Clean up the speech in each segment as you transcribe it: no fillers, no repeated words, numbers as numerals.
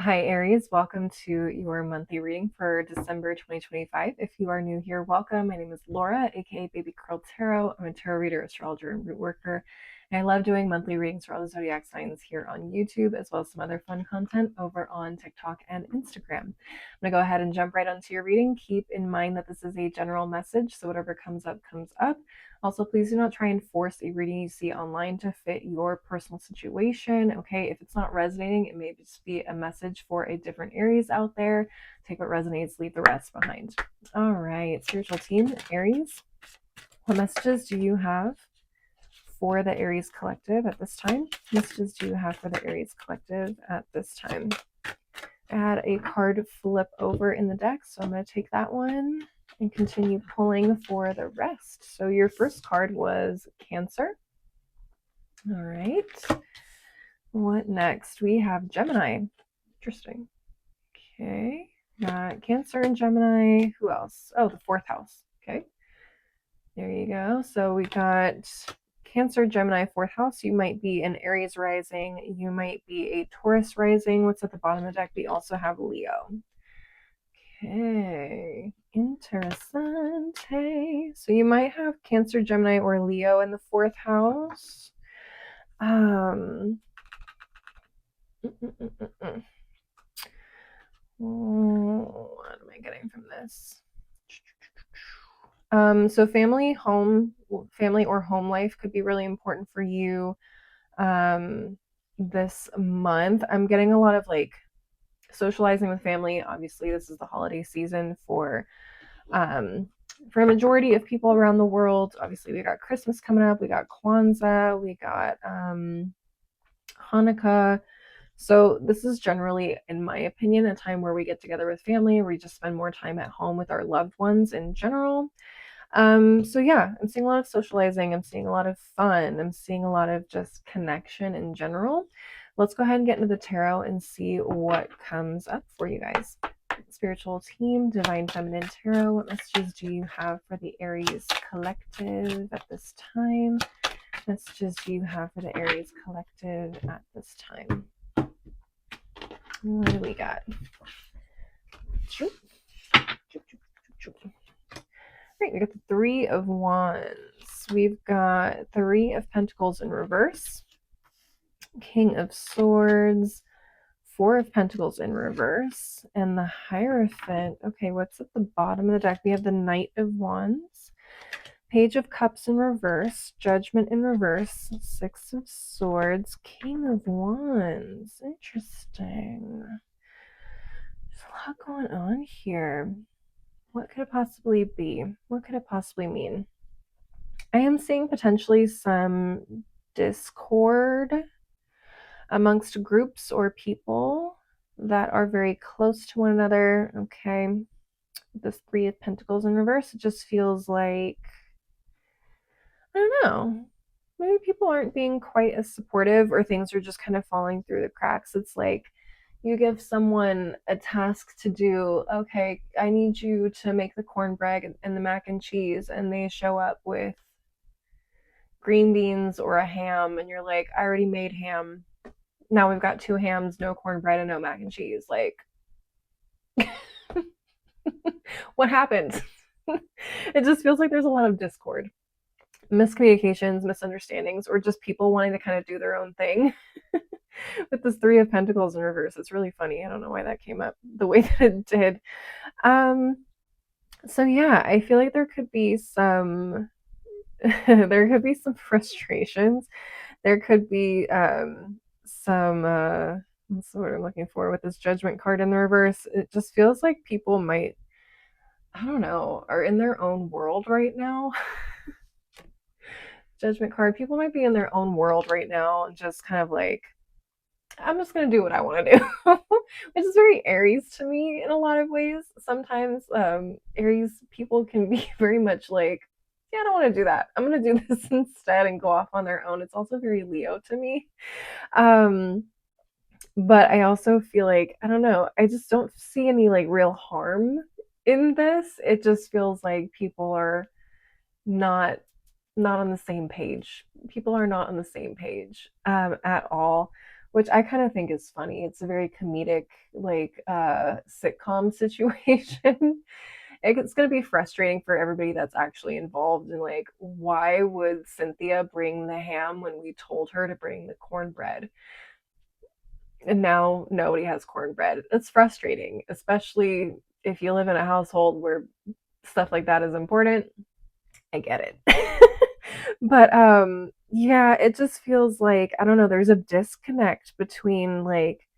Hi, Aries. Welcome to your monthly reading for December 2025. If you are new here, welcome. My name is Laura, aka Baby Curl Tarot. I'm a tarot reader, astrologer, and root worker. And I love doing monthly readings for all the zodiac signs here on YouTube, as well as some other fun content over on TikTok and Instagram. I'm going to go ahead and jump right onto your reading. Keep in mind that this is a general message, so whatever comes up, comes up. Also, please do not try and force a reading you see online to fit your personal situation. Okay, if it's not resonating, it may just be a message for a different Aries out there. Take what resonates, leave the rest behind. All right, spiritual team, Aries, what messages do you have for the Aries collective at this time? What messages do you have for the Aries collective at this time? I had a card flip over in the deck, so I'm going to take that one and continue pulling for the rest. So your first card was Cancer. All right. What next? We have Gemini. Interesting. Okay. Got Cancer and Gemini. Who else? Oh, the fourth house. Okay. There you go. So we got Cancer, Gemini, fourth house. You might be an Aries rising. You might be a Taurus rising. What's at the bottom of the deck? We also have Leo. Okay, interessante. So you might have Cancer, Gemini, or Leo in the fourth house. What am I getting from this? So family or home life could be really important for you this month. I'm getting a lot of like socializing with family. Obviously, this is the holiday season for a majority of people around the world. Obviously, we got Christmas coming up, we got Kwanzaa, we got Hanukkah. So this is generally, in my opinion, a time where we get together with family, where we just spend more time at home with our loved ones in general. So yeah, I'm seeing a lot of socializing, I'm seeing a lot of fun, I'm seeing a lot of just connection in general. Let's go ahead and get into the tarot and see what comes up for you guys. Spiritual team, Divine Feminine Tarot, what messages do you have for the Aries collective at this time? What messages do you have for the Aries collective at this time? What do we got? Great, we got the Three of Wands. We've got Three of Pentacles in reverse, King of Swords, Four of Pentacles in reverse, and the Hierophant. Okay, what's at the bottom of the deck? We have the Knight of Wands, Page of Cups in reverse, Judgment in reverse, Six of Swords, King of Wands. Interesting. There's a lot going on here. What could it possibly be? What could it possibly mean? I am seeing potentially some discord amongst groups or people that are very close to one another. Okay. This Three of Pentacles in reverse, it just feels like, I don't know, maybe people aren't being quite as supportive, or things are just kind of falling through the cracks. It's like you give someone a task to do. Okay, I need you to make the cornbread and the mac and cheese, and they show up with green beans or a ham, and you're like, I already made ham. Now we've got two hams, no cornbread, and no mac and cheese. Like, what happened? It just feels like there's a lot of discord, miscommunications, misunderstandings, or just people wanting to kind of do their own thing. With this Three of Pentacles in reverse, it's really funny. I don't know why that came up the way that it did. So yeah, I feel like there could be some there could be some frustrations. There could be some what's the word I'm looking for with this Judgment card in the reverse. It just feels like people might, I don't know, are in their own world right now. Judgment card, people might be in their own world right now and just kind of like, I'm just gonna do what I want to do, which is very Aries to me in a lot of ways. Sometimes Aries people can be very much like, yeah, I don't want to do that. I'm gonna do this instead and go off on their own. It's also very Leo to me. But I also feel like, I don't know, I just don't see any like real harm in this. It just feels like people are not on the same page. People are not on the same page at all. which I kind of think is funny. It's a very comedic, like, sitcom situation. It's going to be frustrating for everybody that's actually involved. And like, why would Cynthia bring the ham when we told her to bring the cornbread? And now nobody has cornbread. It's frustrating, especially if you live in a household where stuff like that is important. I get it. But yeah, it just feels like, I don't know, there's a disconnect between like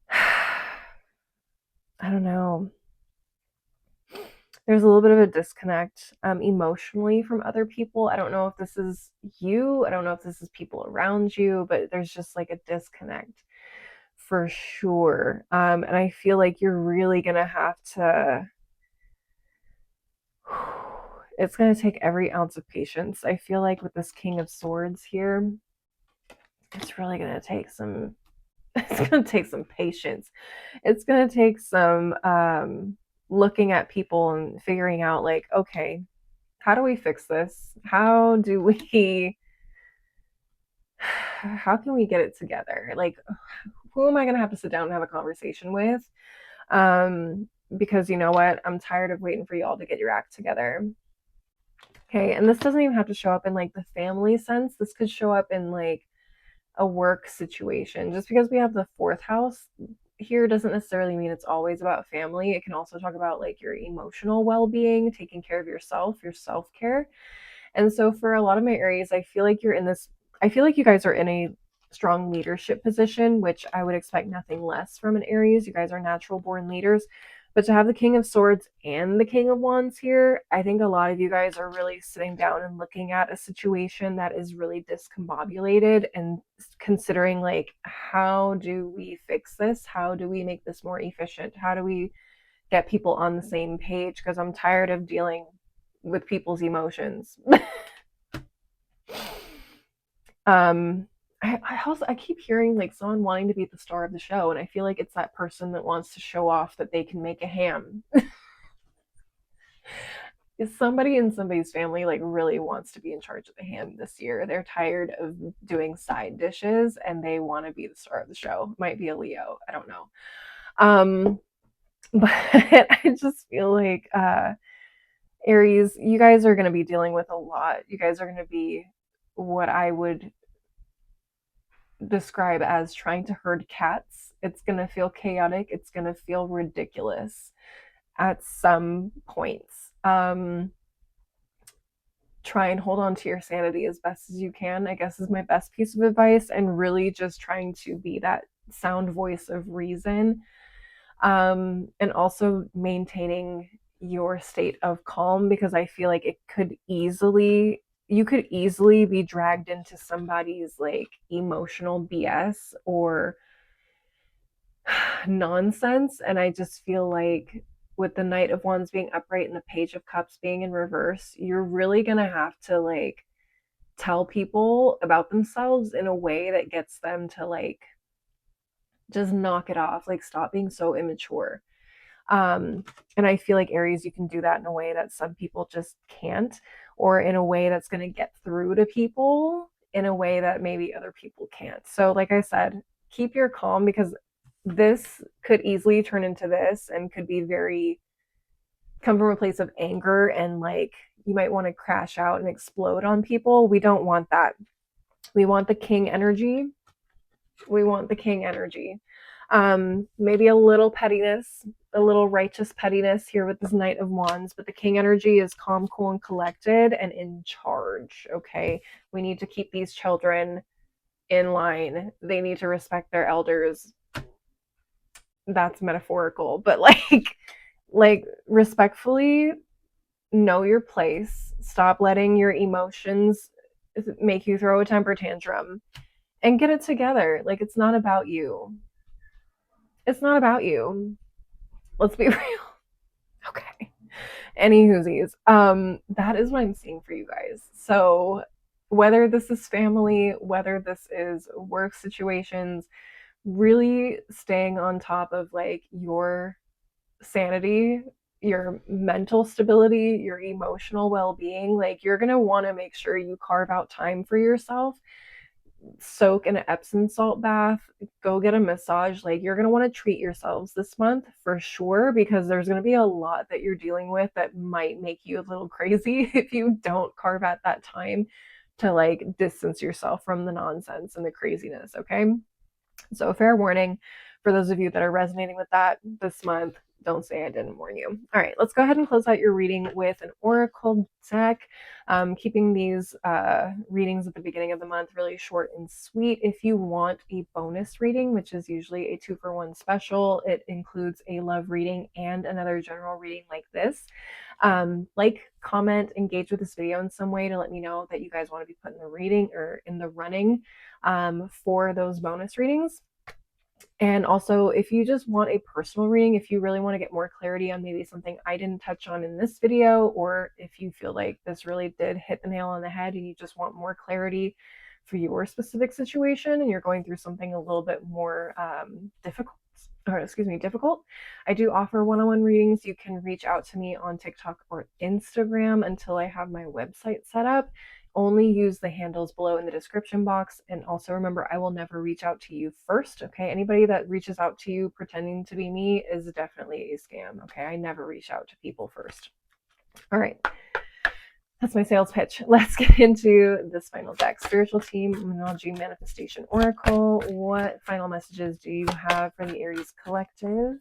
I don't know. There's a little bit of a disconnect emotionally from other people. I don't know if this is you. I don't know if this is people around you, but there's just like a disconnect for sure. And I feel like you're really gonna have to. It's gonna take every ounce of patience. I feel like with this King of Swords here, it's really gonna take some. It's gonna take some patience. It's gonna take some looking at people and figuring out like, okay, how do we fix this? How can we get it together? Like, who am I going to have to sit down and have a conversation with? Because you know what? I'm tired of waiting for y'all to get your act together. Okay. And this doesn't even have to show up in like the family sense. This could show up in like a work situation. Just because we have the fourth house here doesn't necessarily mean it's always about family. It can also talk about like your emotional well being, taking care of yourself, your self care. And so for a lot of my Aries, I feel like you guys are in a strong leadership position, which I would expect nothing less from an Aries. You guys are natural born leaders. But to have the King of Swords and the King of Wands here, I think a lot of you guys are really sitting down and looking at a situation that is really discombobulated and considering, like, how do we fix this? How do we make this more efficient? How do we get people on the same page? Because I'm tired of dealing with people's emotions. I keep hearing like someone wanting to be the star of the show, and I feel like it's that person that wants to show off that they can make a ham. Is somebody in somebody's family like really wants to be in charge of the ham this year? They're tired of doing side dishes and they want to be the star of the show. Might be a Leo, I don't know. But I just feel like Aries, you guys are going to be dealing with a lot. You guys are going to be what I would describe as trying to herd cats. It's going to feel chaotic. It's going to feel ridiculous at some points. Try and hold on to your sanity as best as you can, I guess, is my best piece of advice. And really just trying to be that sound voice of reason. And also maintaining your state of calm, because I feel like you could easily be dragged into somebody's like emotional BS or nonsense. And I just feel like with the Knight of Wands being upright and the Page of Cups being in reverse, you're really going to have to like tell people about themselves in a way that gets them to like just knock it off, like stop being so immature. And I feel like Aries, you can do that in a way that some people just can't, or in a way that's going to get through to people in a way that maybe other people can't. So, like I said, keep your calm, because this could easily turn into this and could be very come from a place of anger, and like you might want to crash out and explode on people. We don't want that. We want the king energy. We want the king energy. Maybe a little pettiness, a little righteous pettiness here with this Knight of Wands, but the king energy is calm, cool, and collected and in charge. Okay. We need to keep these children in line. They need to respect their elders. That's metaphorical, but like respectfully know your place. Stop letting your emotions make you throw a temper tantrum and get it together. Like, it's not about you. It's not about you. Let's be real. Okay. Any whoosies. That is what I'm seeing for you guys. So whether this is family, whether this is work situations, really staying on top of like your sanity, your mental stability, your emotional well-being, like you're going to want to make sure you carve out time for yourself. soak in an Epsom salt bath, go get a massage. Like, you're going to want to treat yourselves this month for sure, because there's going to be a lot that you're dealing with that might make you a little crazy if you don't carve out that time to like distance yourself from the nonsense and the craziness. Okay. So, fair warning for those of you that are resonating with that this month. Don't say I didn't warn you. All right, let's go ahead and close out your reading with an oracle deck. Keeping these readings at the beginning of the month really short and sweet. If you want a bonus reading, which is usually a 2-for-1 special, it includes a love reading and another general reading like this. Like, comment, engage with this video in some way to let me know that you guys want to be put in the reading or in the running for those bonus readings. And also, if you just want a personal reading, if you really want to get more clarity on maybe something I didn't touch on in this video, or if you feel like this really did hit the nail on the head and you just want more clarity for your specific situation and you're going through something a little bit more difficult, I do offer one-on-one readings. You can reach out to me on TikTok or Instagram until I have my website set up. Only use the handles below in the description box. And also remember, I will never reach out to you first. Okay. Anybody that reaches out to you pretending to be me is definitely a scam. Okay. I never reach out to people first. All right. That's my sales pitch. Let's get into this final deck. Spiritual Team, Numerology, Manifestation Oracle. What final messages do you have for the Aries Collective?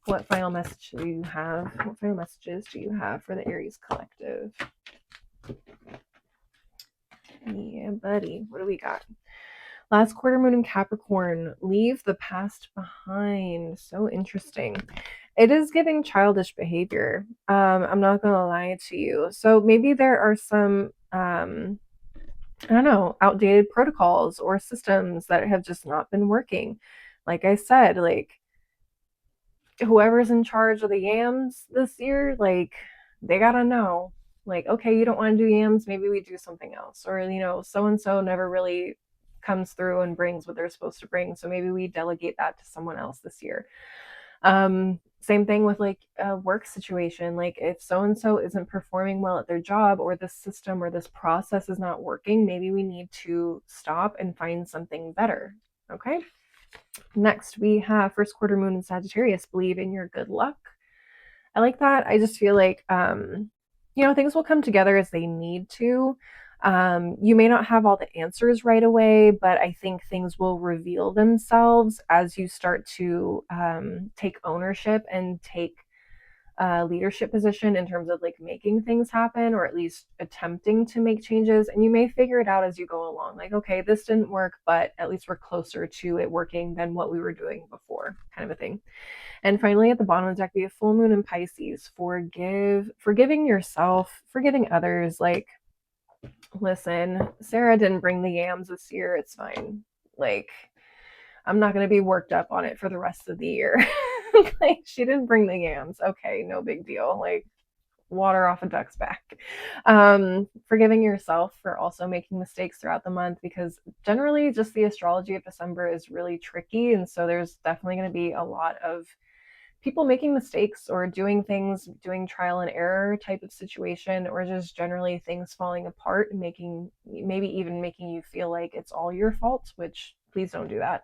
What final message do you have? What final messages do you have for the Aries Collective? Yeah, buddy. What do we got? Last quarter moon in Capricorn. Leave the past behind. So interesting. It is giving childish behavior. I'm not going to lie to you. So maybe there are some, I don't know, outdated protocols or systems that have just not been working. Like I said, like, whoever's in charge of the yams this year, like, they gotta know, like, okay, you don't want to do yams, maybe we do something else. Or, so and so never really comes through and brings what they're supposed to bring, so maybe we delegate that to someone else this year. Same thing with like a work situation. Like, if so and so isn't performing well at their job, or this system or this process is not working, maybe we need to stop and find something better. Okay. Next, we have first quarter moon in Sagittarius. Believe in your good luck. I like that. I just feel like, things will come together as they need to. You may not have all the answers right away, but I think things will reveal themselves as you start to take ownership and take leadership position in terms of like making things happen, or at least attempting to make changes. And you may figure it out as you go along. Like, okay, this didn't work, but at least we're closer to it working than what we were doing before, kind of a thing. And finally, at the bottom of the deck, we have full moon in Pisces. Forgiving yourself, forgiving others. Like, listen, Sarah didn't bring the yams this year. It's fine. Like, I'm not going to be worked up on it for the rest of the year. Like, she didn't bring the yams. Okay, no big deal. Like, water off a duck's back. Forgiving yourself for also making mistakes throughout the month, because generally just the astrology of December is really tricky. And so there's definitely going to be a lot of people making mistakes or doing things, doing trial and error type of situation, or just generally things falling apart and maybe even making you feel like it's all your fault, which please don't do that.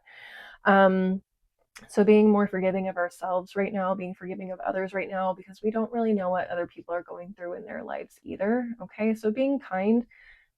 So being more forgiving of ourselves right now, being forgiving of others right now, because we don't really know what other people are going through in their lives either. Okay. So being kind,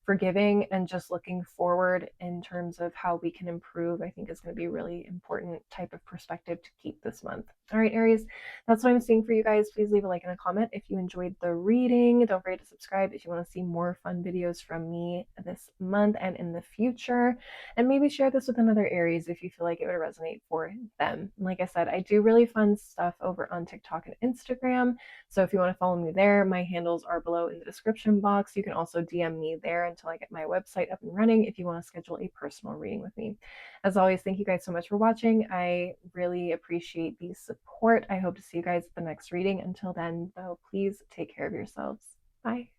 forgiving, and just looking forward in terms of how we can improve, I think is going to be a really important type of perspective to keep this month. All right, Aries, that's what I'm seeing for you guys. Please leave a like and a comment if you enjoyed the reading. Don't forget to subscribe if you want to see more fun videos from me this month and in the future. And maybe share this with another Aries if you feel like it would resonate for them. Like I said, I do really fun stuff over on TikTok and Instagram. So if you want to follow me there, my handles are below in the description box. You can also DM me there until I get my website up and running if you want to schedule a personal reading with me. As always, thank you guys so much for watching. I really appreciate the support. I hope to see you guys at the next reading. Until then, though, please take care of yourselves. Bye.